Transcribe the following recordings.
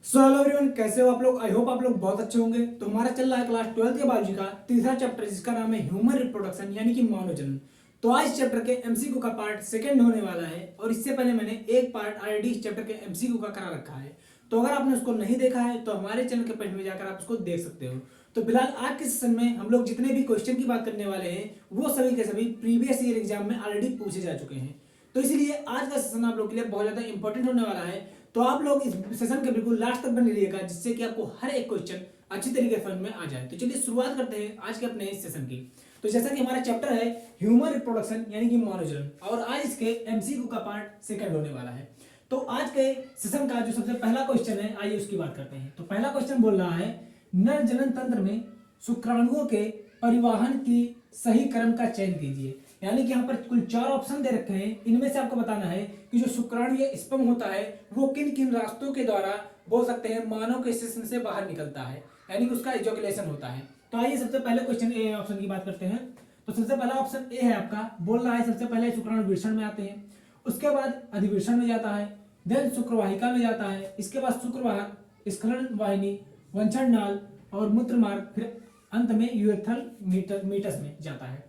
So hello everyone, कैसे हो आप लोग। आई होप आप लोग बहुत अच्छे होंगे। तो हमारा चल रहा है क्लास 12th के बायोलॉजी का तीसरा चैप्टर, जिसका नाम है ह्यूमन रिप्रोडक्शन यानी कि मानव जनन। तो आज इस चैप्टर के एमसीक्यू का पार्ट सेकंड होने वाला है, और इससे पहले मैंने एक पार्ट ऑलरेडी इस चैप्टर के एमसीक्यू का करा रखा है। तो अगर आपने उसको नहीं देखा है तो हमारे चैनल के पेज में जाकर आप उसको देख सकते हो। तो फिलहाल आज के सेशन में हम लोग जितने भी क्वेश्चन की बात करने वाले हैं वो सभी के सभी प्रीवियस ईयर एग्जाम में ऑलरेडी पूछे जा चुके हैं। तो इसलिए आज का सेशन आप लोग के लिए बहुत ज्यादा इंपॉर्टेंट होने वाला है। तो आप लोग इस सेशन के बिल्कुल लास्ट तक बने रहिएगा, जिससे कि आपको हर एक क्वेश्चन अच्छी तरीके से समझ में आ जाए। तो चलिए शुरुआत करते हैं आज के अपने इस सेशन की। तो जैसा कि हमारा चैप्टर है ह्यूमन रिप्रोडक्शन यानी कि मानव जनन, और आज इसके एमसीक्यू का पार्ट सेकंड होने वाला है। तो आज के सेशन का जो सबसे पहला क्वेश्चन है, आइए उसकी बात करते हैं। तो पहला क्वेश्चन बोल रहा है, नर जनन तंत्र में शुक्राणुओं के परिवहन की सही क्रम का चयन कीजिए। यानी कि यहाँ पर कुल 4 ऑप्शन दे रखे हैं, इनमें से आपको बताना है कि जो शुक्राणु या स्पर्म होता है वो किन किन रास्तों के द्वारा बोल सकते हैं मानव के शिश्न से बाहर निकलता है, यानी कि उसका इजोकुलेशन होता है। तो आइए सबसे पहले क्वेश्चन ए ऑप्शन की बात करते हैं। तो सबसे पहला ऑप्शन ए है आपका, बोल रहा है सबसे पहले शुक्राणु वृषण में आते हैं, उसके बाद अधिवृषण में जाता है, देन शुक्रवाहिका में जाता है, इसके बाद शुक्रवाहक, स्खलन वाहिनी, वंशण नाल और मूत्र मार्ग, फिर अंत में यूरेथ्रल मीटस में जाता है।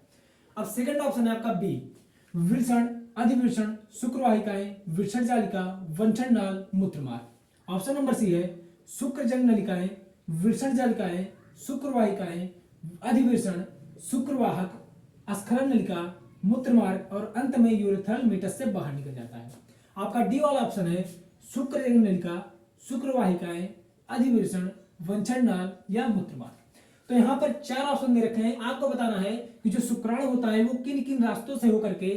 अब सेकंड ऑप्शन है आपका बी, वृषण, अधिवृषण, शुक्रवाहिकाएं, वृषण जालिका, वंशण नाल, मूत्रमार्ग। ऑप्शन नंबर सी है, शुक्रजंग नलिकाएं, वृषण जालिकाएं, शुक्रवाहिकाएं, अधिवृषण, शुक्रवाहक, स्खलन नलिका, मूत्रमार्ग और अंत में यूरेथ्रल मीटस से बाहर निकल जाता है। आपका डी वाला ऑप्शन है, शुक्रजंग नलिका, शुक्रवाहिकाएं, अधिवृषण, वंशण नाल या मूत्रमार्ग। तो यहाँ पर 4 ऑप्शन दे रखे हैं, आपको बताना है कि जो शुक्राणु होता है वो किन किन रास्तों से होकर के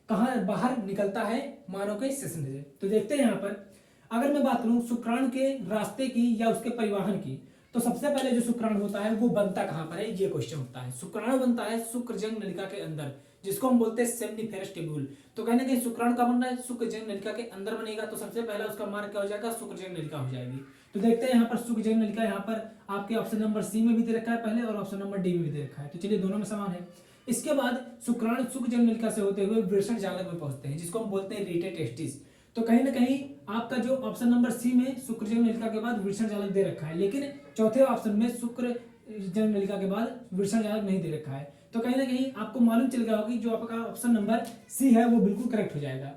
कहाँ बाहर निकलता है मानव के शिश्न से। तो देखते हैं यहाँ पर, अगर मैं बात करूं शुक्राणु के रास्ते की या उसके परिवहन की, तो सबसे पहले जो शुक्राणु होता है वो बनता कहाँ पर है, ये क्वेश्चन होता है। शुक्राणु बनता है शुक्रजंग नलिका के अंदर, जिसको हम बोलते हैं सेमनीफेरस ट्यूब्यूल। तो कहने के शुक्राणु का बनना है शुक्रजंग नलिका के अंदर बनेगा, तो सबसे पहला उसका मार्ग क्या हो जाएगा, शुक्रजंग नलिका हो जाएगी। तो देखते हैं यहाँ पर शुक्रजंग नलिका, यहाँ पर आपके ऑप्शन नंबर सी में भी दे रखा है पहले, और ऑप्शन नंबर डी में भी दे रखा है। तो चलिए दोनों में समान है। इसके बाद शुक्राणु शुक्रजंग नलिका से होते हुए वृषण जालक में पहुंचते हैं, जिसको हम बोलते हैं रेटे टेस्टिस। तो कहीं ना कहीं आपका जो ऑप्शन नंबर सी में शुक्रजंग नलिका के बाद वृषण जालक दे रखा है, लेकिन चौथे ऑप्शन में शुक्रजंग नलिका के बाद वृषण जालक नहीं दे रखा है। तो कहीं ना कहीं आपको मालूम चल गया होगा कि जो आपका ऑप्शन नंबर सी है वो बिल्कुल करेक्ट हो जाएगा।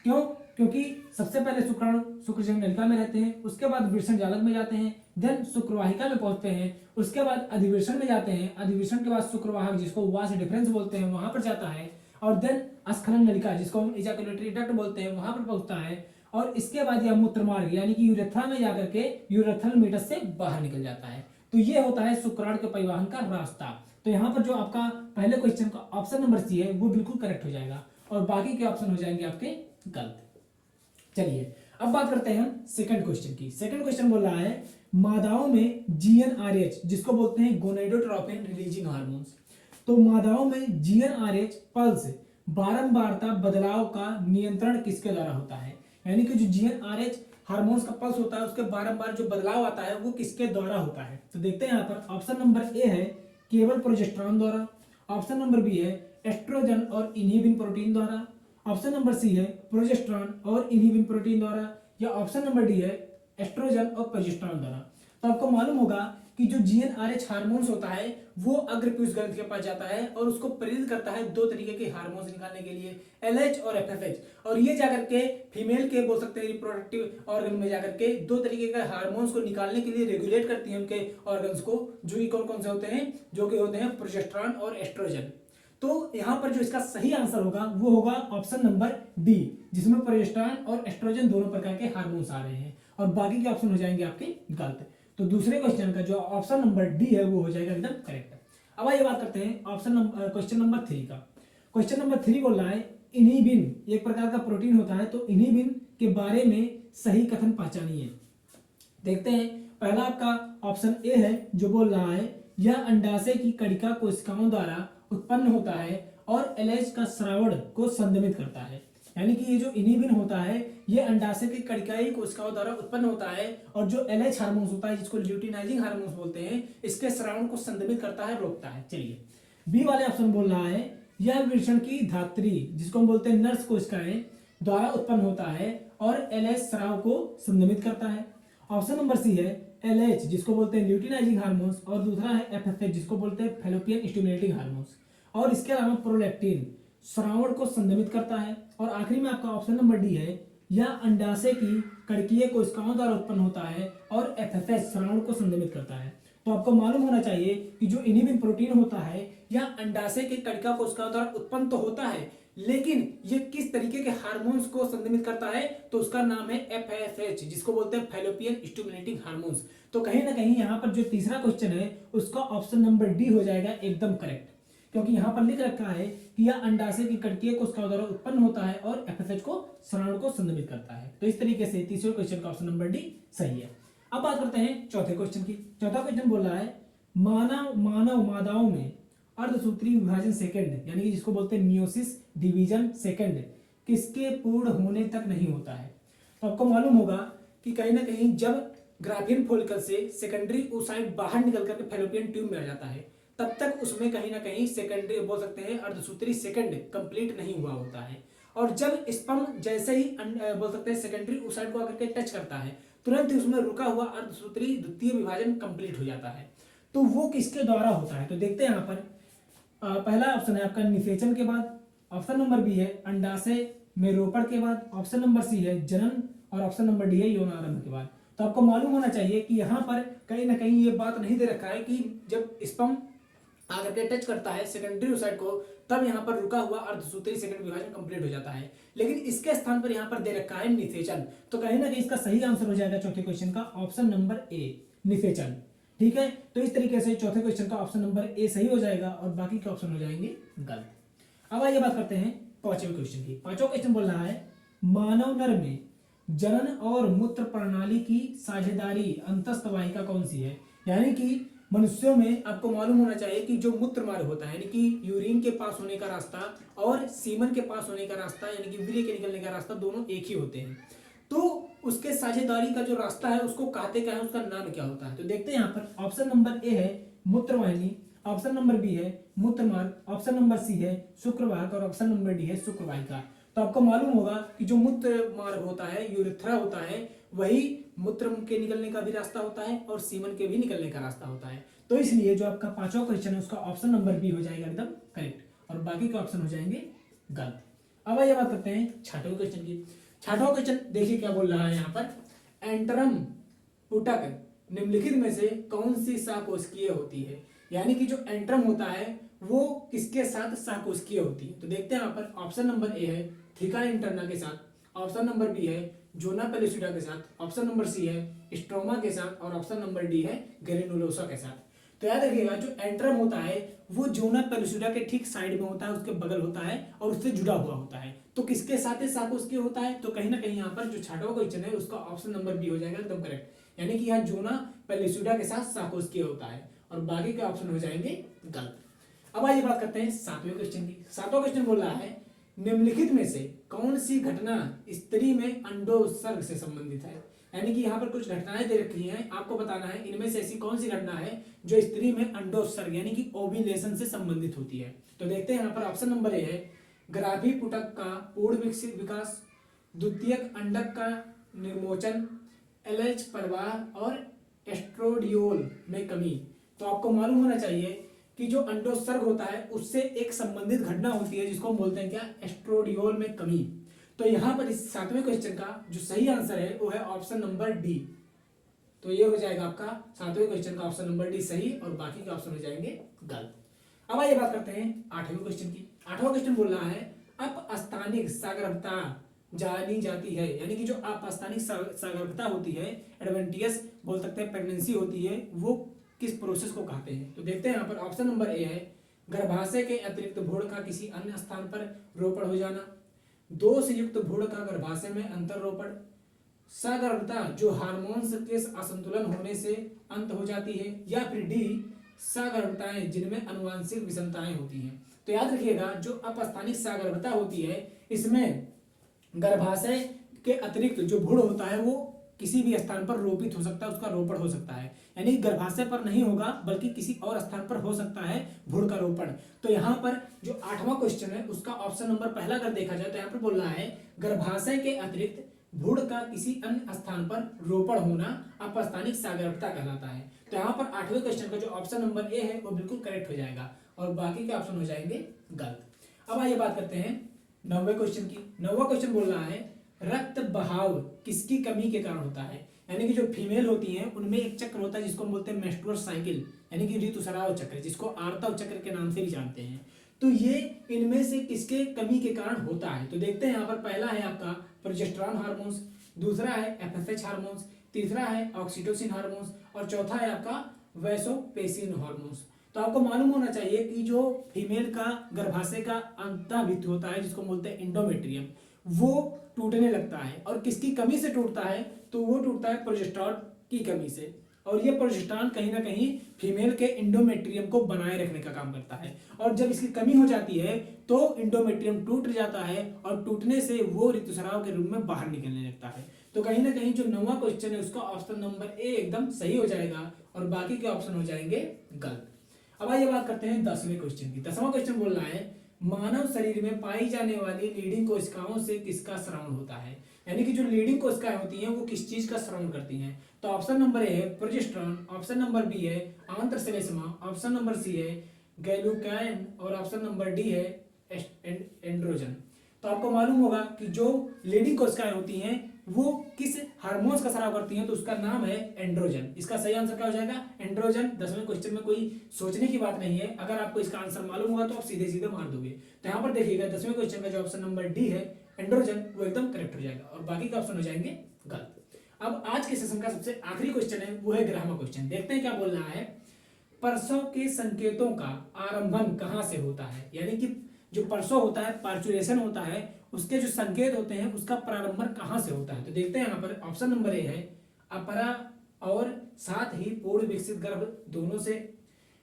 क्यों? क्योंकि सबसे पहले शुक्राणु शुक्रजंग नलिका में रहते हैं, उसके बाद वृषण जालक में जाते हैं, देन शुक्रवाहिका में पहुंचते हैं, उसके बाद अधिवृषण में जाते हैं, अधिवृषण के बाद शुक्रवाहक, जिसको वास डिफरेंस बोलते हैं, वहां पर जाता है, और देन स्खलन नलिका, जिसको हम इजैकुलेटरी डक्ट बोलते हैं, वहां पर पहुंचता है, और इसके बाद यह मूत्रमार्ग यानी कि यूरेथ्रा में जाकर के यूरेथ्रल मीटस से बाहर निकल जाता है। तो ये होता है शुक्राणु के परिवहन का रास्ता। तो यहाँ पर जो आपका पहले क्वेश्चन का ऑप्शन नंबर सी है वो बिल्कुल करेक्ट हो जाएगा, और बाकी के ऑप्शन हो जाएंगे आपके गलत। चलिए अब बात करते हैं हम सेकंड क्वेश्चन की। सेकंड क्वेश्चन बोल रहा है, मादाओं में जीएनआरएच, जिसको बोलते हैं गोनेडोट्रोपिन रिलीजिंग हार्मोन्स, तो मादाओं में जीएनआरएच पल्स बारंबारता बदलाव का नियंत्रण किसके द्वारा होता है। यानी कि जो जीएनआरएच हार्मोन्स का पल्स होता है उसके बारंबार जो बदलाव आता है वो किसके द्वारा होता है। तो देखते हैं यहाँ पर, ऑप्शन नंबर ए है केवल प्रोजेस्टेरॉन द्वारा, ऑप्शन नंबर बी है एस्ट्रोजन और इनहिबिन प्रोटीन द्वारा, ऑप्शन नंबर सी है प्रोजेस्टेरॉन और इनहिबिन प्रोटीन द्वारा, या ऑप्शन नंबर डी है एस्ट्रोजन और प्रोजेस्टेरॉन द्वारा। तो आपको मालूम होगा कि जो जीएनआरएच हार्मोन्स होता है वो अग्रपीयूष ग्रंथि के पास जाता है और उसको प्रेरित करता है 2 तरीके के हार्मोन्स निकालने के लिए, एलएच और एफएसएच, और ये जाकर के फीमेल के बोल सकते हैं रिप्रोडक्टिव ऑर्गन में जाकर के 2 तरीके के हार्मोन्स को निकालने के लिए रेगुलेट करती है उनके ऑर्गन्स को, जो कि कौन कौन से होते हैं, जो कि होते हैं प्रोजेस्टेरॉन और एस्ट्रोजन। तो यहाँ पर जो इसका सही आंसर होगा वो होगा ऑप्शन नंबर डी, जिसमें प्रोजेस्टेरॉन और एस्ट्रोजन दोनों प्रकार के हार्मोन्स आ रहे हैं, और बाकी के ऑप्शन हो जाएंगे आपके गलत। तो दूसरे क्वेश्चन का जो ऑप्शन नंबर डी है वो हो जाएगा एकदम करेक्ट। अब आइए बात करते हैं क्वेश्चन नंबर 3 का। क्वेश्चन नंबर 3 बोल रहा है, इनहिबिन एक प्रकार का प्रोटीन होता है, तो इनहिबिन के बारे में सही कथन पहचानिए। देखते हैं, पहला आपका ऑप्शन ए है जो बोल रहा है, यह अंडाशय की कणिका कोशिकाओं द्वारा उत्पन्न होता है और एलएच का श्रावण को संदमित करता है। यानी कि ये जो इनहिबिन होता है ये अंडाशय की कणिकाई कोशिकाओं द्वारा उत्पन्न होता है, और जो एलएच हार्मोन्स होता है जिसको ल्यूटिनाइजिंग हार्मोन्स बोलते हैं, इसके श्रावण को संदमित करता है, रोकता है। चलिए बी वाले ऑप्शन बोल रहा है, यह वृषण की धात्री जिसको हम बोलते हैं नर्स कोशिकाएं द्वारा उत्पन्न होता है और एलएच स्राव को संदमित करता है। ऑप्शन नंबर सी है LH जिसको बोलते हैं ल्यूटिनाइजिंग हार्मोन्स, और दूसरा है FSH जिसको बोलते हैं फैलोपियन स्टिमुलेटिंग हार्मोन्स, और इसके अलावा प्रोलैक्टिन श्रावण को संदमित करता है, और आखिरी में आपका ऑप्शन नंबर डी है यह अंडाशय की कड़किए कोशिकाओं द्वारा उत्पन्न होता है, और FSH श्रावण को संदमित करता है। तो आपको मालूम होना चाहिए कि जो इनिबिन प्रोटीन होता है यह अंडाशय के कड़िका कोशिकाओं द्वारा उत्पन्न तो होता है, लेकिन ये किस तरीके के हार्मोन्स को संदमित करता है, तो उसका नाम है FSH जिसको बोलते हैं फैलोपियन स्टिमुलेटिंग हार्मोन्स। तो कहीं ना कहीं यहाँ पर जो तीसरा क्वेश्चन है उसका ऑप्शन नंबर डी हो जाएगा एकदम करेक्ट, क्योंकि यहाँ पर लिख रखा है कि यह अंडाशय की कड़किए कोशिकाओं द्वारा उत्पन्न होता है और FSH को श्रावण को संदमित करता है। तो इस तरीके से तीसरे क्वेश्चन का ऑप्शन नंबर डी सही है। अब बात करते हैं चौथे क्वेश्चन की। चौथा क्वेश्चन बोल रहा है मानव मादाओं में अर्धसूत्री विभाजन सेकंड यानी कि जिसको बोलते हैं मियोसिस डिवीजन सेकंड किसके पूर्ण होने तक नहीं होता है। तो आपको मालूम होगा कि कहीं ना कहीं जब ग्राफियन फॉलिकल से सेकेंडरी oocyte बाहर निकल करके फैलोपियन ट्यूब में आ जाता है तब तक उसमें कहीं ना कहीं सेकेंडरी बोल सकते हैं अर्धसूत्री सेकंड कंप्लीट नहीं हुआ होता है, और जब स्पर्म जैसे ही बोल सकते हैं सेकेंडरी oocyte को आकर के टच करता है तुरंत ही उसमें रुका हुआ अर्धसूत्री द्वितीय विभाजन कंप्लीट हो जाता है। तो वो किसके द्वारा होता है, तो देखते हैं यहाँ पर पहला ऑप्शन है आपका निषेचन के बाद, ऑप्शन नंबर बी है अंडाशय में रोपण के बाद, ऑप्शन नंबर सी है जनन, और ऑप्शन नंबर डी है यौनारंभ के बाद। तो आपको मालूम होना चाहिए कि यहाँ पर कहीं ना कहीं ये बात नहीं दे रखा है कि जब स्पर्म आकर के टच करता है सेकेंडरी oocyte को तब यहाँ पर रुका हुआ अर्धसूत्री सेकंड विभाजन कंप्लीट हो जाता है, लेकिन इसके स्थान पर यहाँ पर दे रखा है निषेचन। तो कहीं ना कहीं इसका सही आंसर हो जाएगा चौथे क्वेश्चन का ऑप्शन नंबर ए निषेचन। ठीक है, तो इस तरीके से चौथे क्वेश्चन का ऑप्शन नंबर ए सही हो जाएगा और बाकी के ऑप्शन हो जाएंगे गलत। अब आइए बात करते हैं पांचवें क्वेश्चन की। पांचवा क्वेश्चन बोल रहा है मानव नर में जनन और मूत्र प्रणाली की साझेदारी अंतस्थ वाहिका कौन सी है। यानी कि मनुष्यों में आपको मालूम होना चाहिए कि जो मूत्र मार्ग होता है यानी कि यूरिन के पास होने का रास्ता और सीमन के पास होने का रास्ता यानी कि वीर्य के निकलने का रास्ता दोनों एक ही होते हैं। तो उसके साझेदारी का जो रास्ता है उसको कहते क्या है, उसका नाम क्या होता है। तो देखते हैं यहाँ पर ऑप्शन नंबर ए है मूत्रवाहिनी, ऑप्शन नंबर बी है मूत्रमार्ग, ऑप्शन नंबर सी है शुक्रवाहक और ऑप्शन नंबर डी है शुक्रवाहिका। तो आपको मालूम होगा कि जो मूत्र मार्ग होता है यूरेथ्रा होता है वही मूत्र के निकलने का भी रास्ता होता है और सीमन के भी निकलने का रास्ता होता है। तो इसलिए जो आपका पांचवा क्वेश्चन है उसका ऑप्शन नंबर बी हो जाएगा एकदम करेक्ट और बाकी के ऑप्शन हो जाएंगे गलत। अब आइए बात करते हैं छठवें क्वेश्चन की। छठवां क्वेश्चन देखिए क्या बोल रहा है यहाँ पर एंटरम पुटक निम्नलिखित में से कौन सी सहकोशिकीय होती है। यानी कि जो एंट्रम होता है वो किसके साथ सहकोशिकीय होती है। तो देखते हैं यहाँ पर ऑप्शन नंबर ए है थिका इंटरना के साथ, ऑप्शन नंबर बी है जोना पेलिसिडा के साथ, ऑप्शन नंबर सी है स्ट्रोमा के साथ और ऑप्शन नंबर डी है ग्रेनुलोसा के साथ। तो याद रखिएगा जो एंट्रम होता है वो जोना पेलिसिडा के ठीक साइड में होता है, उसके बगल होता है और उससे जुड़ा हुआ होता है। तो किसके साथ सहकोशिकीय होता है, तो कहीं ना कहीं यहाँ पर जो छठवां क्वेश्चन है उसका ऑप्शन नंबर बी हो जाएगा एकदम करेक्ट। यानी कि यहाँ जोना पेलिसिडा के साथ सहकोशिकीय होता है और बाकी के ऑप्शन हो जाएंगे गलत। अब आइए बात करते हैं सातवें क्वेश्चन की। सातवां क्वेश्चन बोल रहा है निम्नलिखित में से कौन सी घटना स्त्री में अंडोत्सर्ग से संबंधित है। यानी कि यहाँ पर कुछ घटनाएं दे रखी हैं, आपको बताना है इनमें से ऐसी कौन सी घटना है जो स्त्री में अंडोत्सर्ग यानी कि ओव्यूलेशन से संबंधित होती है। तो देखते हैं यहाँ पर ऑप्शन नंबर ए है ग्राभी पुटक का पूर्ण विकसित विकास, द्वितीयक अंडक का निर्मोचन, एलएच प्रवाह और एस्ट्रोडियोल में कमी। तो आपको मालूम होना चाहिए कि जो अंडोत्सर्ग होता है उससे एक संबंधित घटना होती है जिसको हम बोलते हैं क्या एस्ट्रोडियोल में कमी। तो यहाँ पर इस सातवें क्वेश्चन का जो सही आंसर है वो है ऑप्शन नंबर डी। तो ये हो जाएगा आपका सातवें क्वेश्चन का ऑप्शन नंबर डी सही और बाकी के ऑप्शन हो जाएंगे गलत। अब आइए बात करते हैं आठवें क्वेश्चन की। आठवां क्वेश्चन बोल रहा है अपस्थानिक सगर्भता जानी जाती है। यानी कि जो अपस्थानिक सगर्भता होती है एडवेंटियस बोल सकते हैं प्रेगनेंसी होती है वो किस प्रोसेस को कहते हैं। तो देखते हैं यहाँ पर ऑप्शन नंबर ए है गर्भाशय के अतिरिक्त भ्रूण का किसी अन्य स्थान पर रोपण हो जाना, दोष युक्त भ्रूण का गर्भाशय में अंतर रोपण, सगर्भता जो हार्मोन्स के असंतुलन होने से अंत हो जाती है, या फिर डी सगर्भताएं जिनमें अनुवांशिक विषमताएं होती हैं। तो याद रखिएगा जो अपस्थानिक सगर्भता होती है इसमें गर्भाशय के अतिरिक्त जो भ्रूण होता है वो किसी भी स्थान पर रोपित हो सकता है, उसका रोपण हो सकता है। यानी गर्भाशय पर नहीं होगा बल्कि किसी और स्थान पर हो सकता है भ्रूण का रोपण। तो यहाँ पर जो आठवां क्वेश्चन है उसका ऑप्शन नंबर पहला अगर देखा जाए तो यहाँ पर बोल रहा है गर्भाशय के अतिरिक्त भूड़ का किसी अन्य स्थान पर रोपण होना अपस्थानिक सागरता कहलाता है। तो यहाँ पर 8वें क्वेश्चन का जो ऑप्शन नंबर ए है वो बिल्कुल करेक्ट हो जाएगा और बाकी के ऑप्शन हो जाएंगे गलत। अब आइए बात करते हैं 9वें क्वेश्चन की। 9वां क्वेश्चन बोल रहा है रक्त बहाव किसकी कमी के कारण होता है। यानी कि जो फीमेल होती हैं उनमें एक चक्र होता है जिसको हम बोलते हैं मेंस्ट्रुअल साइकिल, यानी कि ऋतुस्राव चक्र, जिसको आर्तव चक्र के नाम से भी जानते हैं। तो ये इनमें से किसके कमी के कारण होता है। तो देखते हैं यहाँ पर पहला है आपका प्रोजेस्टेरॉन हार्मोन्स, दूसरा है एफएसएच हार्मोन्स, तीसरा है ऑक्सीटोसिन हार्मोन्स और चौथा है आपका वैसोपेसिन हार्मोन्स। तो आपको मालूम होना चाहिए कि जो फीमेल का गर्भाशय का अंतःभित्ति होता है जिसको बोलते हैं इंडोमेट्रियम, वो टूटने लगता है और किसकी कमी से टूटता है, तो वो टूटता है प्रोजेस्टेरॉन की कमी से। और ये प्रोजेस्टेरॉन कहीं ना कहीं फीमेल के इंडोमेट्रियम को बनाए रखने का काम करता है और जब इसकी कमी हो जाती है तो इंडोमेट्रियम टूट जाता है और टूटने से वो ऋतुस्राव के रूप में बाहर निकलने लगता है। तो कहीं ना कहीं जो 9वां क्वेश्चन है उसका ऑप्शन नंबर ए एकदम सही हो जाएगा और बाकी के ऑप्शन हो जाएंगे गलत। अब आइए बात करते हैं 10वें क्वेश्चन की। 10वां क्वेश्चन बोल रहा है मानव शरीर में पाई जाने वाली लीडिंग कोशिकाओं से किसका श्रवण होता है। यानी कि जो लीडिंग कोशिकाएं होती हैं वो किस चीज का श्रवण करती हैं। तो ऑप्शन नंबर ए है प्रोजेस्टेरॉन, ऑप्शन नंबर बी है आंत्रश्लेष्मा, ऑप्शन नंबर सी है गैलुकान और ऑप्शन नंबर डी है एंड्रोजन। तो आपको मालूम होगा कि जो लीडिंग कोशिकाएं होती हैं वो किस हार्मोन्स का स्राव करती हैं, तो उसका नाम है एंड्रोजन। इसका सही आंसर क्या हो जाएगा एंड्रोजन। 10वें क्वेश्चन में कोई सोचने की बात नहीं है, अगर आपको इसका आंसर मालूम होगा तो आप सीधे सीधे मार दोगे। तो यहाँ पर देखिएगा 10वें क्वेश्चन का जो ऑप्शन नंबर डी है एंड्रोजन वो एकदम करेक्ट हो जाएगा और बाकी के ऑप्शन हो जाएंगे गलत। अब आज के सेशन का सबसे आखिरी क्वेश्चन है वो है 11वां क्वेश्चन। देखते हैं क्या बोल रहा है प्रसव के संकेतों का आरंभन कहाँ से होता है। यानी कि जो प्रसव होता है पार्चुरेशन होता है उसके जो संकेत होते हैं उसका प्रारंभन कहाँ से होता है। तो देखते हैं यहाँ पर ऑप्शन नंबर ए है अपरा और साथ ही पूर्ण विकसित गर्भ दोनों से,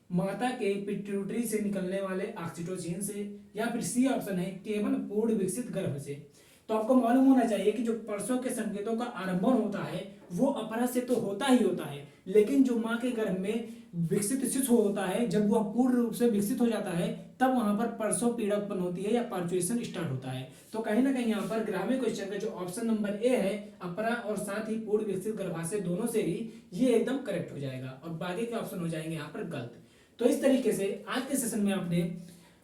माता के पिट्यूटरी से निकलने वाले ऑक्सीटोसिन से, या फिर सी ऑप्शन है केवल पूर्ण विकसित गर्भ से। तो आपको मालूम होना चाहिए कि जो प्रसव के संकेतों का आरंभन होता है वो अपरा से तो होता ही होता है, लेकिन जो माँ के गर्भ में विकसित शिशु होता है जब वह पूर्ण रूप से विकसित हो जाता है तब वहां पर प्रसव पीड़ा उत्पन्न होती है या पार्चुएशन स्टार्ट होता है। तो कहीं ना कहीं यहाँ पर 11वें क्वेश्चन का जो ऑप्शन नंबर ए है अपरा और साथ ही पूर्ण विकसित गर्भाशय दोनों से ही ये एकदम करेक्ट हो जाएगा और बाकी के ऑप्शन हो जाएंगे यहाँ पर गलत। तो इस तरीके से आज के सेशन में आपने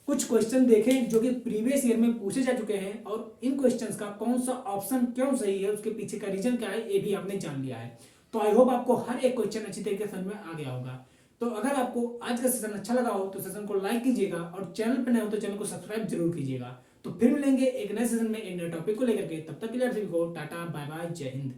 कुछ क्वेश्चन देखे जो कि प्रीवियस ईयर में पूछे जा चुके हैं और इन क्वेश्चंस का कौन सा ऑप्शन क्यों सही है उसके पीछे का रीजन क्या है ये भी आपने जान लिया है। तो आई होप आपको हर एक क्वेश्चन अच्छी तरीके से समझ में आ गया होगा। तो अगर आपको आज का सेशन अच्छा लगा हो तो सेशन को लाइक कीजिएगा और चैनल पर नए हो तो चैनल को सब्सक्राइब जरूर कीजिएगा। तो फिर मिलेंगे एक नए सेशन में एक नए टॉपिक को लेकर के, तब तक के लिए आप सभी को टाटा बाय बाय जय हिंद।